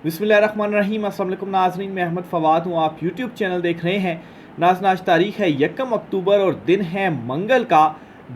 बिस्मिल्लाहिर्रहमानिर्रहीम। अस्सलाम वालेकुम नाज़रीन, मैं अहमद फ़वाद हूँ। आप यूट्यूब चैनल देख रहे हैं। नाज़रीन, आज तारीख़ है 1 अक्टूबर और दिन है मंगल का।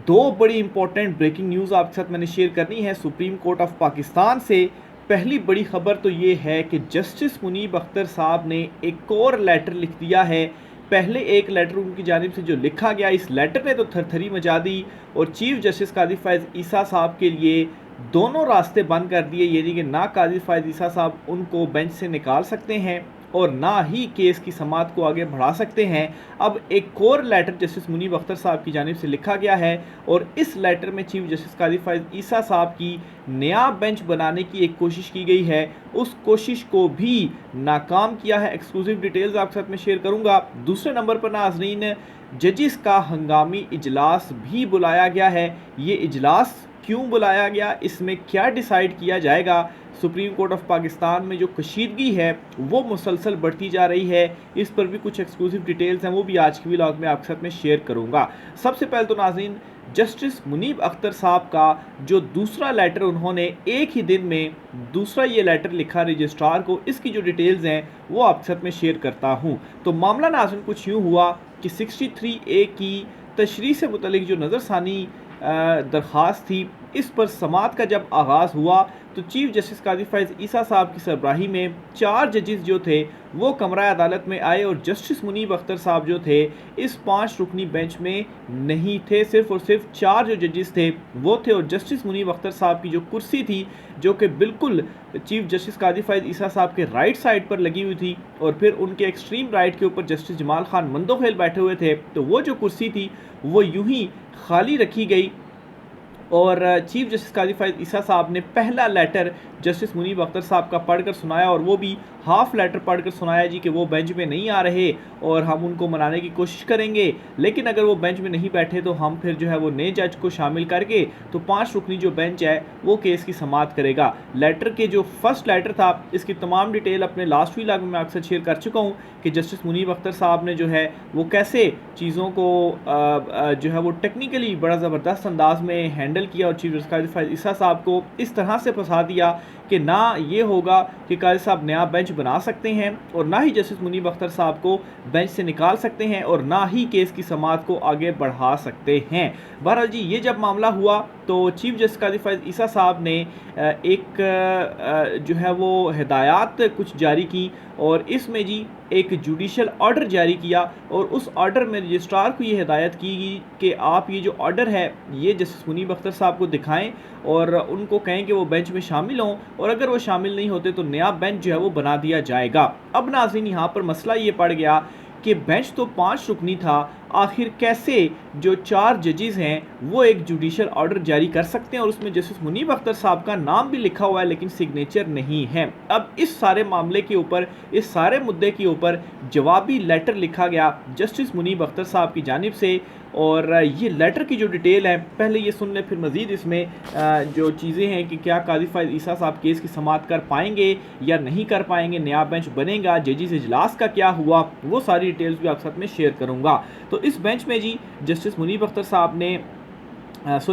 दो बड़ी इंपॉर्टेंट ब्रेकिंग न्यूज़ आपके साथ मैंने शेयर करनी है सुप्रीम कोर्ट ऑफ पाकिस्तान से। पहली बड़ी खबर तो ये है कि जस्टिस मुनीब अख्तर साहब ने एक और लेटर लिख दिया है। पहले एक लेटर उनकी जानिब से जो लिखा गया, इस लेटर ने तो थरथरी मचा दी और चीफ जस्टिस काजी फ़ैज़ ईसा साहब के लिए दोनों रास्ते बंद कर दिए। यानी कि ना काजी फ़ैज़ ईसा साहब उनको बेंच से निकाल सकते हैं और ना ही केस की समाअत को आगे बढ़ा सकते हैं। अब एक और लेटर जस्टिस मुनीब अख्तर साहब की जानिब से लिखा गया है और इस लेटर में चीफ जस्टिस काजी फ़ैज़ ईसा साहब की नया बेंच बनाने की एक कोशिश की गई है। उस कोशिश को भी नाकाम किया है। एक्सक्लूसिव डिटेल्स आपके साथ में शेयर करूंगा। दूसरे नंबर पर नाज़रीन, जजिस का हंगामी इजलास भी बुलाया गया है। ये इजलास क्यों बुलाया गया, इसमें क्या डिसाइड किया जाएगा। सुप्रीम कोर्ट ऑफ पाकिस्तान में जो कशीदगी है वो मुसलसल बढ़ती जा रही है। इस पर भी कुछ एक्सक्लूसिव डिटेल्स हैं, वो भी आज की व्लॉग में आपके साथ में शेयर करूंगा। सबसे पहले तो नाज़रीन, जस्टिस मुनीब अख्तर साहब का जो दूसरा लेटर उन्होंने एक ही दिन में दूसरा ये लेटर लिखा रजिस्ट्रार को, इसकी जो डिटेल्स हैं वो आपके साथ में शेयर करता हूँ। तो मामला नाज़रीन कुछ यूँ हुआ कि 63A की तशरीह से मुतल्लिक जो नज़रसानी दरख्वास्त थी, इस पर समाअत का जब आगाज़ हुआ तो चीफ जस्टिस काजी फ़ैज़ ईसा साहब की सरबराही में 4 जजेस जो थे वो कमरा अदालत में आए और जस्टिस मुनीब अख्तर साहब जो थे इस 5 रुकनी बेंच में नहीं थे। सिर्फ और सिर्फ 4 जो जजेस थे वो थे और जस्टिस मुनीब अख्तर साहब की जो कुर्सी थी, जो कि बिल्कुल चीफ जस्टिस काजी फ़ैज़ ईसा साहब के राइट साइड पर लगी हुई थी और फिर उनके एक्सट्रीम राइट के ऊपर जस्टिस जमाल खान मंदोखेल बैठे हुए थे, तो वो जो कुर्सी थी वो यूं ही खाली रखी गई। और चीफ जस्टिस काजी फ़ैज़ ईसा साहब ने पहला लेटर जस्टिस मुनीब अख्तर साहब का पढ़कर सुनाया और वो भी हाफ लेटर पढ़कर सुनाया जी कि वो बेंच में नहीं आ रहे और हम उनको मनाने की कोशिश करेंगे, लेकिन अगर वो बेंच में नहीं बैठे तो हम फिर जो है वो नए जज को शामिल करके तो 5 रुकनी जो बेंच है वो केस की समाअत करेगा। लेटर के जो फर्स्ट लेटर था, इसकी तमाम डिटेल अपने लास्ट व्लॉग में मैं अक्सर शेयर कर चुका हूँ कि जस्टिस मुनीब अख्तर साहब ने जो है वो कैसे चीज़ों को जो है वो टेक्निकली बड़ा ज़बरदस्त अंदाज में हैंडल किया और चीफ जस्टिस काजी फ़ैज़ ईसा साहब को इस तरह से फंसा दिया कि ना ये होगा कि काजी साहब नया बेंच बना सकते हैं और ना ही जस्टिस मुनीब अख्तर साहब को बेंच से निकाल सकते हैं और ना ही केस की समाअत को आगे बढ़ा सकते हैं। बहरहाल जी, ये जब मामला हुआ तो चीफ जस्टिस काजी फ़ैज़ ईसा साहब ने एक जो है वो हिदायत कुछ जारी की और इसमें जी एक जुडिशल ऑर्डर जारी किया और उस ऑर्डर में रजिस्ट्रार को ये हिदायत की गई कि आप ये जो ऑर्डर है ये जस्टिस मुनीब अख्तर साहब को दिखाएं और उनको कहें कि वो बेंच में शामिल हों और अगर वो शामिल नहीं होते तो नया बेंच जो है वो बना दिया जाएगा। अब नाज़रीन, यहाँ पर मसला ये पड़ गया कि बेंच तो 5 रुकनी था, आखिर कैसे जो 4 जजेस हैं वो एक जुडिशल ऑर्डर जारी कर सकते हैं और उसमें जस्टिस मुनीब अख्तर साहब का नाम भी लिखा हुआ है लेकिन सिग्नेचर नहीं है। अब इस सारे मामले के ऊपर, इस सारे मुद्दे के ऊपर जवाबी लेटर लिखा गया जस्टिस मुनीब अख्तर साहब की जानिब से और ये लेटर की जो डिटेल है पहले ये सुन लें, फिर मज़ीद इसमें जो चीज़ें हैं कि क्या काजी फ़ैज़ ईसा साहब केस की समाअत कर पाएंगे या नहीं कर पाएंगे, नया बेंच बनेगा, जजेस इजलास का क्या हुआ, वो सारी डिटेल्स भी आपके साथ में शेयर करूँगा। तो इस बेंच में जी जस्टिस मुनीब अख्तर साहब ने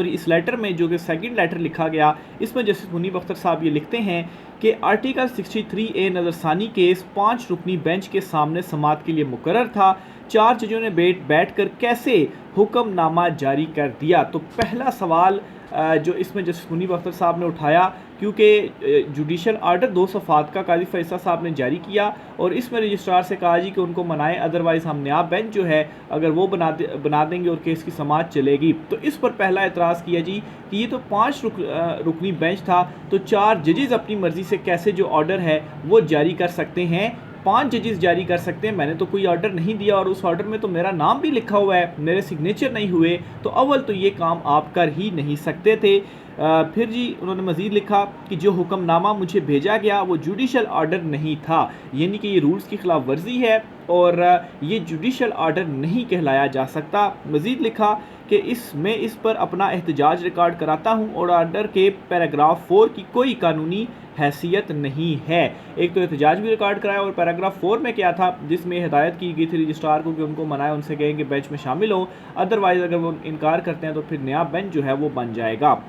इस लेटर में जो कि सेकंड लेटर लिखा गया, इसमें जस्टिस मुनीब अख्तर साहब ये लिखते हैं कि आर्टिकल 63A नज़रसानी केस 5 रुकनी बेंच के सामने समाअत के लिए मुकर्रर था। 4 जजों ने बैठकर कैसे हुक्मनामा जारी कर दिया। तो पहला सवाल जो इसमें जस्टिस मुनीब अख्तर साहब ने उठाया, क्योंकि जुडिशल आर्डर 2 सफ़ात का काजी फ़ैज़ साहब ने जारी किया और इसमें रजिस्ट्रार से कहा जी कि उनको मनाएं, अदरवाइज़ हम नया बेंच जो है अगर वो बना देंगे और केस की समाअत चलेगी। तो इस पर पहला एतराज़ किया जी कि ये तो 5 रुकनी बेंच था, तो 4 जजेस अपनी मर्ज़ी से कैसे जो ऑर्डर है वो जारी कर सकते हैं, 5 जजेस जारी कर सकते हैं। मैंने तो कोई ऑर्डर नहीं दिया और उस ऑर्डर में तो मेरा नाम भी लिखा हुआ है, मेरे सिग्नेचर नहीं हुए, तो अव्वल तो ये काम आप कर ही नहीं सकते थे। फिर जी उन्होंने मज़ीद लिखा कि जो हुक्मनामा मुझे भेजा गया वो जुडिशल ऑर्डर नहीं था, यानी कि ये रूल्स की खिलाफ वर्जी है और ये जुडिशल ऑर्डर नहीं कहलाया जा सकता। मज़ीद लिखा कि इस पर अपना एहतजाज रिकॉर्ड कराता हूँ और ऑर्डर के पैराग्राफ 4 की कोई कानूनी हैसियत नहीं है। एक तो एहतजाज भी रिकॉर्ड कराया और पैराग्राफ 4 में क्या था जिसमें हिदायत की गई थी रजिस्ट्रार को कि उनको मनाए, उनसे कहें कि बेंच में शामिल हो, अदरवाइज़ अगर वो इनकार करते हैं तो फिर नया बेंच जो है वो बन जाएगा।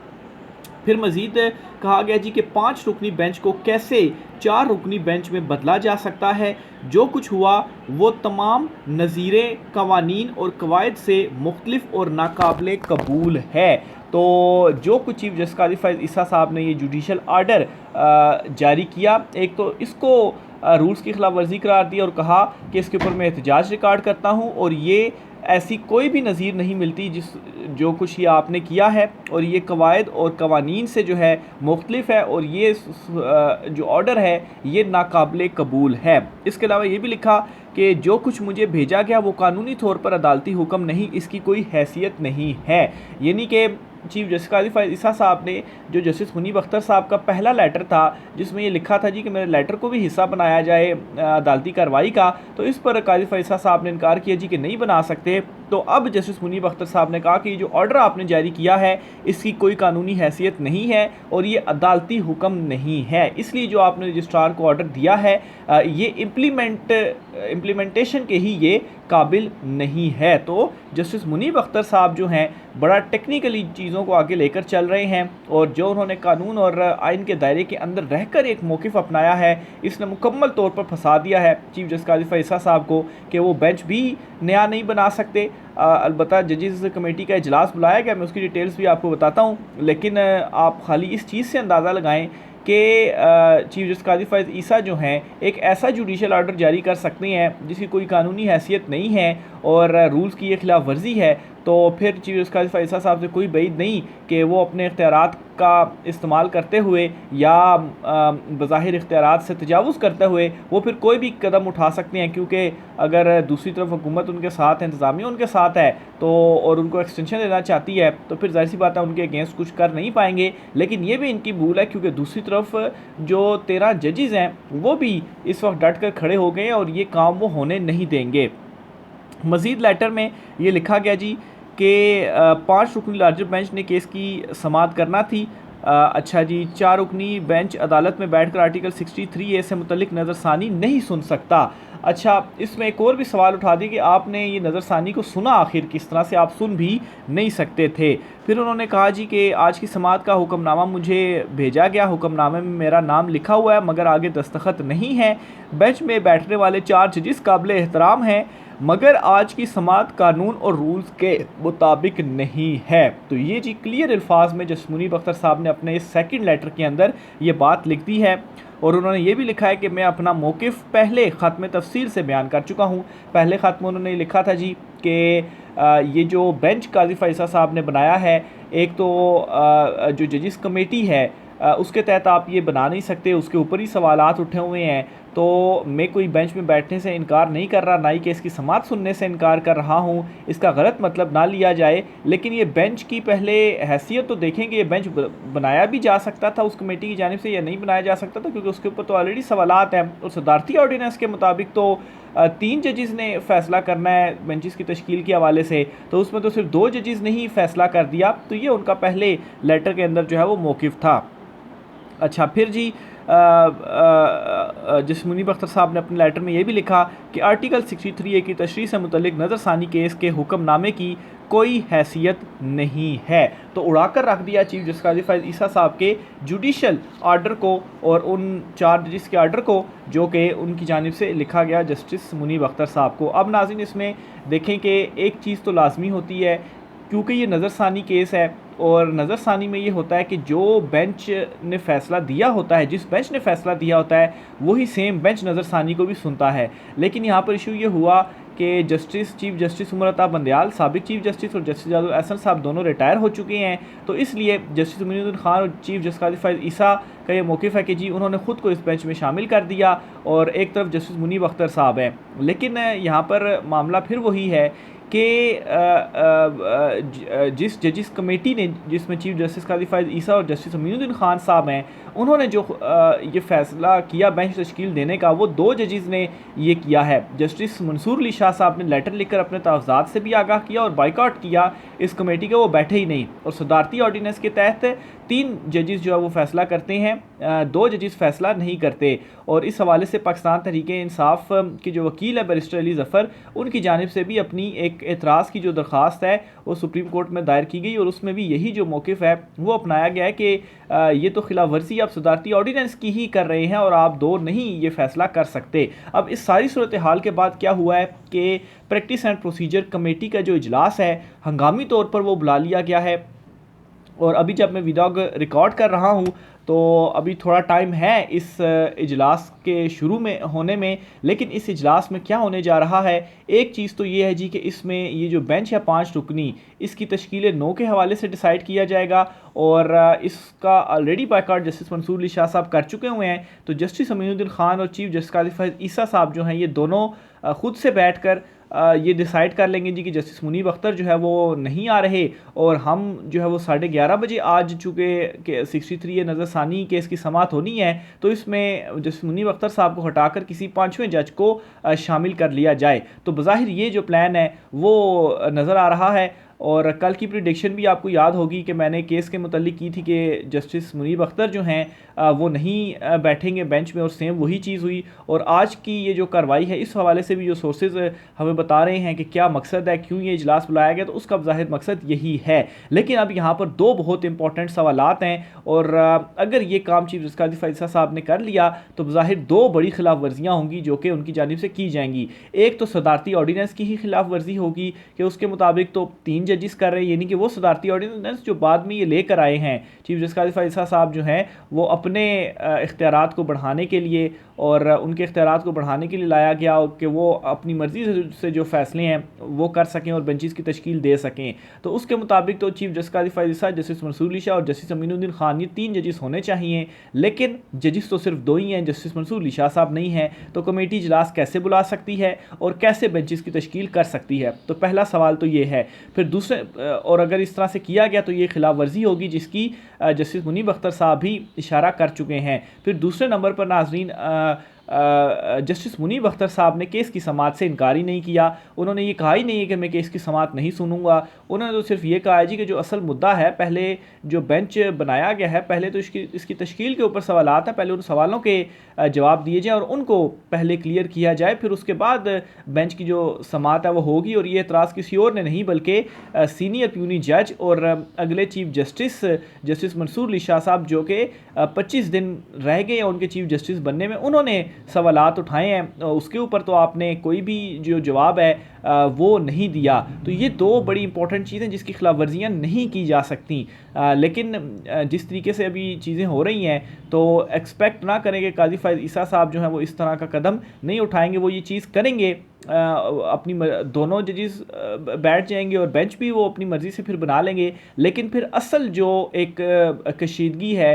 फिर मज़ीद कहा गया जी कि 5 रुकनी बेंच को कैसे 4 रुकनी बेंच में बदला जा सकता है। जो कुछ हुआ वो तमाम नज़ीरें, कवानीन और कवायद से मुख्तलिफ और नाकाबिले कबूल है। तो जो कुछ चीफ जस्टिस काजी फैज़ ईसा साहब ने ये जुडिशल आर्डर जारी किया, एक तो इसको रूल्स की खिलाफ वर्जी करार दी और कहा कि इसके ऊपर मैं एहतजाज रिकॉर्ड करता हूँ और ये ऐसी कोई भी नज़ीर नहीं मिलती जो कुछ ये आपने किया है, और ये कवायद और कवानीन से जो है मुख्तलिफ है, और ये जो ऑर्डर है ये नाकाबिले कबूल है। इसके अलावा ये भी लिखा कि जो कुछ मुझे भेजा गया वो कानूनी तौर पर अदालती हुक्म नहीं, इसकी कोई हैसियत नहीं है। यानी कि चीफ जस्टिस काजी फैज़ ईसा साहब ने जो जस्टिस मुनीब अख्तर साहब का पहला लेटर था जिसमें ये लिखा था जी कि मेरे लेटर को भी हिस्सा बनाया जाए अदालती कार्रवाई का, तो इस पर काजी फैज़ ईसा साहब ने इनकार किया जी कि नहीं बना सकते। तो अब जस्टिस मुनीब अख्तर साहब ने कहा कि जो ऑर्डर आपने जारी किया है इसकी कोई कानूनी हैसियत नहीं है और ये अदालती हुक्म नहीं है, इसलिए जो आपने रजिस्ट्रार को ऑर्डर दिया है ये इम्प्लीमेंटेशन के ही ये काबिल नहीं है। तो जस्टिस मुनीब अख्तर साहब जो हैं बड़ा टेक्निकली चीज़ों को आगे लेकर चल रहे हैं, और जो उन्होंने कानून और आइन के दायरे के अंदर रहकर एक मौक़िफ़ अपनाया है इसने मुकम्मल तौर पर फंसा दिया है चीफ जस्टिस काजी फैज़ ईसा साहब को कि वो बेंच भी नया नहीं बना सकते। अलबत्ता जजेस कमेटी का इजलास बुलाया गया, मैं उसकी डिटेल्स भी आपको बताता हूँ, लेकिन आप खाली इस चीज़ से अंदाज़ा लगाएं कि चीफ जस्टिस काजी फैज़ ईसा जो हैं एक ऐसा जुडिशल आर्डर जारी कर सकते हैं जिसकी कोई कानूनी हैसियत नहीं है और रूल्स की ये खिलाफ वर्जी है। तो फिर चीफ जस्टिस काजी फैज़ ईसा साहब से कोई बैद नहीं कि वो अपने इख्तियारात का इस्तेमाल करते हुए या बज़ाहिर इख्तियारात से तजावुज़ करते हुए वो फिर कोई भी कदम उठा सकते हैं, क्योंकि अगर दूसरी तरफ हुकूमत उनके साथ है, इंतज़ामिया उनके साथ है, तो और उनको एक्सटेंशन देना चाहती है तो फिर ज़ाहिर सी बात है उनके अगेंस्ट कुछ कर नहीं पाएंगे। लेकिन ये भी इनकी भूल है क्योंकि दूसरी तरफ जो 13 जजेज़ हैं वो भी इस वक्त डट कर खड़े हो गए और ये काम वो होने नहीं देंगे। मज़ीद लेटर में ये लिखा गया जी कि 5 रुकनी लार्जर बेंच ने केस की समाअत करना थी। अच्छा जी, 4 रुकनी बेंच अदालत में बैठकर आर्टिकल 63A से मुतल्लिक नज़रसानी नहीं सुन सकता। अच्छा, इसमें एक और भी सवाल उठा दिया कि आपने ये नज़रसानी को सुना आखिर किस तरह से, आप सुन भी नहीं सकते थे। फिर उन्होंने कहा जी कि आज की समाअत का हुक्मनामा मुझे भेजा गया, हुक्मनामे में मेरा नाम लिखा हुआ है मगर आगे दस्तखत नहीं है। बेंच में बैठने वाले 4 जजेस काबिल एहतराम हैं मगर आज की समाअत कानून और रूल्स के मुताबिक नहीं है। तो ये जी क्लियर अल्फाज में जस्टिस मुनीब अख्तर साहब ने अपने इस सेकंड लेटर के अंदर ये बात लिख दी है, और उन्होंने ये भी लिखा है कि मैं अपना मौक़िफ़ पहले ख़त्म तफसील से बयान कर चुका हूँ। पहले ख़त्म उन्होंने लिखा था जी कि ये जो बेंच काजी फैज़ ईसा साहब ने बनाया है, एक तो जो जजिस कमेटी है उसके तहत आप ये बना नहीं सकते, उसके ऊपर ही सवालात उठे हुए हैं। तो मैं कोई बेंच में बैठने से इनकार नहीं कर रहा, ना ही कि इसकी समाअत सुनने से इनकार कर रहा हूँ, इसका गलत मतलब ना लिया जाए। लेकिन ये बेंच की पहले हैसियत तो देखेंगे, ये बेंच बनाया भी जा सकता था उस कमेटी की जानिब से या नहीं बनाया जा सकता था, क्योंकि उसके ऊपर तो ऑलरेडी सवालात हैं। और सदारती ऑर्डिनेंस के मुताबिक तो 3 जजेस ने फ़ैसला करना है बेंचेस की तश्कील के हवाले से, तो उसमें तो सिर्फ 2 जजेस ने ही फ़ैसला कर दिया। तो ये उनका पहले लेटर के अंदर जो है वो मौक़िफ़ था। अच्छा, फिर जी जस्टिस मुनीब अख्तर साहब ने अपने लेटर में ये भी लिखा कि आर्टिकल 63A की तशरीह से मुतल्लिक नज़रसानी केस के हुक्मनामे की कोई हैसियत नहीं है। तो उड़ाकर रख दिया चीफ जस्टिस काजी फैज़ ईसा साहब के जुडिशल आर्डर को और उन 4 जजेस के आर्डर को जो कि उनकी जानिब से लिखा गया जस्टिस मुनीब अख्तर साहब को। अब नाज़रीन, इसमें देखें कि एक चीज़ तो लाजमी होती है, क्योंकि ये नज़रसानी केस है और नज़रसानी में ये होता है कि जो बेंच ने फ़ैसला दिया होता है, जिस बेंच ने फ़ैसला दिया होता है वही सेम बेंच नज़रसानी को भी सुनता है। लेकिन यहाँ पर इशू ये हुआ कि चीफ जस्टिस उमर अता बंदयाल, साबिक चीफ जस्टिस, और जस्टिस जावेद अहसन साहब दोनों रिटायर हो चुके हैं। तो इसलिए जस्टिस मोइनुद्दीन खान और चीफ जस्टिस काजी फैज़ ईसा का ये मौक़िफ़ है कि जी उन्होंने ख़ुद को इस बेंच में शामिल कर दिया और एक तरफ जस्टिस मुनीब अख्तर साहब हैं। लेकिन यहाँ पर मामला फिर वही है कि जिस जजिस कमेटी ने, जिसमें चीफ जस्टिस काजी फैज़ ईसा और जस्टिस मोइनुद्दीन खान साहब हैं, उन्होंने जो ये फैसला किया बेंच तश्कील देने का, वो 2 जजेस ने ये किया है। जस्टिस मंसूर अली शाह साहब ने लेटर लिखकर अपने तहफ़्ज़ात से भी आगाह किया और बाइकआउट किया इस कमेटी का, वो बैठे ही नहीं। और सदारती ऑर्डीनेंस के तहत 3 जजेस जो है वो फैसला करते हैं, 2 जजेस फैसला नहीं करते। और इस हवाले से पाकिस्तान तहरीक-ए-इंसाफ के जो वकील है बैरिस्टर अली ज़फ़र, उनकी जानिब से भी अपनी एक एतराज़ की जो दरख्वास्त है वो सुप्रीम कोर्ट में दायर की गई और उसमें भी यही जो मौक़िफ़ है वो अपनाया गया है कि ये तो खिलाफ वर्जी आप सदारती ऑर्डीनेंस की ही कर रहे हैं और आप 2 नहीं ये फैसला कर सकते। अब इस सारी सूरत हाल के बाद क्या हुआ है कि प्रैक्टिस एंड प्रोसीजर कमेटी का जो इजलास है हंगामी तौर पर वो बुला लिया गया है। और अभी जब मैं वीडियो रिकॉर्ड कर रहा हूँ तो अभी थोड़ा टाइम है इस इजलास के शुरू में होने में, लेकिन इस इजलास में क्या होने जा रहा है, एक चीज़ तो ये है जी कि इसमें ये जो बेंच है 5 रुकनी, इसकी तश्कील 9 के हवाले से डिसाइड किया जाएगा और इसका ऑलरेडी बाइकआउट जस्टिस मंसूर अली शाह साहब कर चुके हुए हैं। तो जस्टिस अमीनुद्दीन खान और चीफ जस्टिस काजी फैज़ ईसा साहब जो हैं ये दोनों ख़ुद से बैठकर ये डिसाइड कर लेंगे जी कि जस्टिस मुनीब अख्तर जो है वो नहीं आ रहे और हम जो है वो 11:30 बजे आज चूँकि 63 नज़रसानी केस की समाअत होनी है, तो इसमें जस्टिस मुनीब अख्तर साहब को हटाकर किसी 5वें जज को शामिल कर लिया जाए। तो बज़ाहिर ये जो प्लान है वो नज़र आ रहा है। और कल की प्रिडिक्शन भी आपको याद होगी कि मैंने केस के मुतल्लिक की थी कि जस्टिस मुनीब अख्तर जो हैं वो नहीं बैठेंगे बेंच में, और सेम वही चीज़ हुई। और आज की ये जो कार्रवाई है इस हवाले से भी जो सोर्सेज हमें बता रहे हैं कि क्या मकसद है, क्यों ये इजलास बुलाया गया, तो उसका ज़ाहिर मकसद यही है। लेकिन अब यहाँ पर 2 बहुत इंपॉर्टेंट सवालात हैं और अगर ये काम चीफ जस्टिस काजी फैज़ साहब ने कर लिया तो ज़ाहिर 2 बड़ी खिलाफ वर्जियाँ होंगी जो कि उनकी जानिब से की जाएंगी। एक तो सदारती ऑर्डीनेंस की ही खिलाफ वर्जी होगी कि उसके मुताबिक तो 3 जजेस कर रहे हैं, यानी कि वो सदारती ऑर्डीनेंस जो बाद में ये लेकर आए हैं चीफ जस्टिस काजी फैज़ साहब जो हैं वो अपने इख्तियारात को बढ़ाने के लिए और उनके इख्तियारात को बढ़ाने के लिए लाया गया कि वो अपनी मर्ज़ी से जो फ़ैसले हैं वो कर सकें और बेंचेस की तश्कील दे सकें। तो उसके मुताबिक तो चीफ जस्टिस काजी फैज़ साहब, जस्टिस मंसूर अली शाह और जस्टिस अमीनुद्दीन खान ये 3 जजेस होने चाहिए, लेकिन जजेस तो सिर्फ 2 ही हैं, जस्टिस मंसूर अली शाह साहब नहीं हैं। तो कमेटी इजलास कैसे बुला सकती है और कैसे बेंचेस की तश्कील कर सकती है? तो पहला सवाल तो ये है। फिर दूसरे, और अगर इस तरह से किया गया तो ये खिलाफ वर्जी होगी जिसकी जस्टिस मुनीब अख्तर साहब भी इशारा कर चुके हैं। फिर दूसरे नंबर पर नाज़रीन जस्टिस मुनीब अख्तर साहब ने केस की समाअत से इनकार ही नहीं किया। उन्होंने ये कहा ही नहीं है कि मैं केस की समाअत नहीं सुनूंगा। उन्होंने तो सिर्फ ये कहा है जी कि जो असल मुद्दा है, पहले जो बेंच बनाया गया है, पहले तो इसकी तश्कील के ऊपर सवालात है, पहले उन सवालों के जवाब दिए जाए और उनको पहले क्लियर किया जाए, फिर उसके बाद बेंच की जो समाअत है वो होगी। और ये एतराज़ किसी और ने नहीं बल्कि सीनियर प्यूनी जज और अगले चीफ जस्टिस मंसूर अली शाह साहब जो कि 25 दिन रह गए उनके चीफ जस्टिस बनने में, उन्होंने सवालात उठाए हैं। उसके ऊपर तो आपने कोई भी जो जवाब है वो नहीं दिया। तो ये 2 बड़ी इंपॉर्टेंट चीज़ें जिसकी खिलाफ वर्जियाँ नहीं की जा सकती। लेकिन जिस तरीके से अभी चीज़ें हो रही हैं तो एक्सपेक्ट ना करें कि काजी फैज़ ईसा साहब जो हैं वो इस तरह का कदम नहीं उठाएंगे। वो ये चीज़ करेंगे, अपनी दोनों जजेस बैठ जाएंगे और बेंच भी वो अपनी मर्ज़ी से फिर बना लेंगे, लेकिन फिर असल जो एक कशीदगी है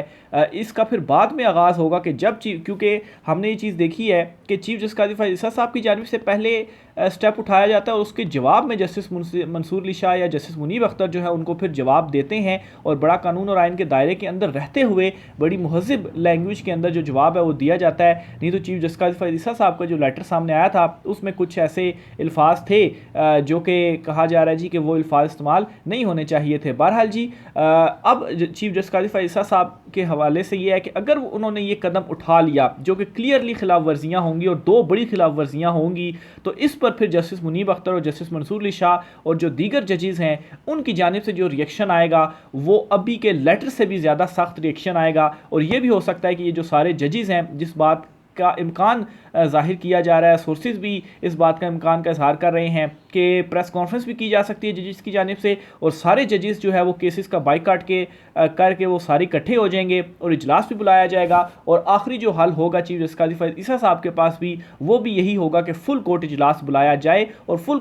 इसका फिर बाद में आगाज़ होगा कि जब क्योंकि हमने ये चीज़ देखी है कि चीफ जस्टिस काजी फैज़ ईसा साहब की जानिब से पहले स्टेप उठाया जाता है और उसके जवाब में जस्टिस मंसूर अली शाह या जस्टिस मुनीब अख्तर जो है उनको फिर जवाब देते हैं और बड़ा कानून और आइन के दायरे के अंदर रहते हुए बड़ी महज़िब लैंग्वेज के अंदर जो जवाब है वो दिया जाता है। नहीं तो चीफ जस्टिस काजी फैज़ ईसा साहब का जो लेटर सामने आया था उसमें कुछ ऐसे अल्फाज थे जो कि कहा जा रहा है जी कि वो अल्फाज इस्तेमाल नहीं होने चाहिए थे। बहरहाल जी अब चीफ जस्टिस काजी फैज़ ईसा साहब के हवाले से ये है कि अगर उन्होंने ये कदम उठा लिया जो कि क्लियरली खिलाफ वर्जियाँ होंगी और 2 बड़ी खिलाफ वर्जियाँ होंगी, तो इस पर फिर जस्टिस मुनीब अख्तर और जस्टिस मंसूर अली शाह और जो दीगर जजेस हैं उनकी जानिब से जो रिएक्शन आएगा वो अभी के लेटर से भी ज़्यादा सख्त रिएक्शन आएगा। और ये भी हो सकता है कि ये जो सारे जजेस हैं जिस बात का इम्कान ज़ाहिर किया जा रहा है, सोर्सेज भी इस बात का इम्कान का इजहार कर रहे हैं कि प्रेस कॉन्फ्रेंस भी की जा सकती है जजेस की जानिब से और सारे जजेस जो है वो केसेस का बाइकाट करके वो सारे इकट्ठे हो जाएंगे और इजलास भी बुलाया जाएगा। और आखिरी जो हल होगा चीफ जस्टिस काजी फैज़ ईसा साहब के पास भी वो भी यही होगा कि फुल कोर्ट इजलास बुलाया जाए। और फुल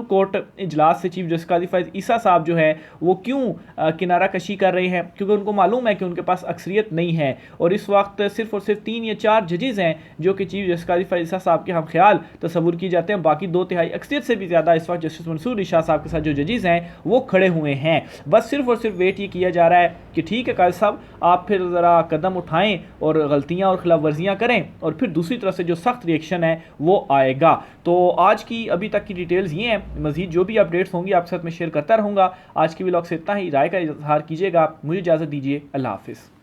कोर्ट इजलास से चीफ जस्टिस काजी फैज़ ईसा साहब जो है वो क्यों किनारा कशी कर रहे हैं, क्योंकि उनको मालूम है कि उनके पास अक्सरियत नहीं है और इस वक्त सिर्फ और सिर्फ 3 या 4 जजेस हैं जो कि चीफ जस्टिस काजी फैसल साहब के हम ख्याल तस्वुर की जाते हैं। बाकी 2/3 अक्सरियत से भी ज़्यादा इस वक्त जस्टिस मंसूर अली शाह साहब के साथ जो जजेस हैं वो खड़े हुए हैं। बस सिर्फ और सिर्फ वेट ये किया जा रहा है कि ठीक है काजी साहब आप फिर ज़रा कदम उठाएं और गलतियाँ और खिलाफ वर्जियाँ करें, और फिर दूसरी तरफ से जो सख्त रिएक्शन है वो आएगा। तो आज की अभी तक की डिटेल्स ये हैं, मज़ीद जो भी अपडेट्स होंगी आपके साथ मैं शेयर करता रहूँगा। आज की व्लॉग से इतना ही, राय का इजहार कीजिएगा। मुझे इजाज़त दीजिए, अल्लाह हाफिज़।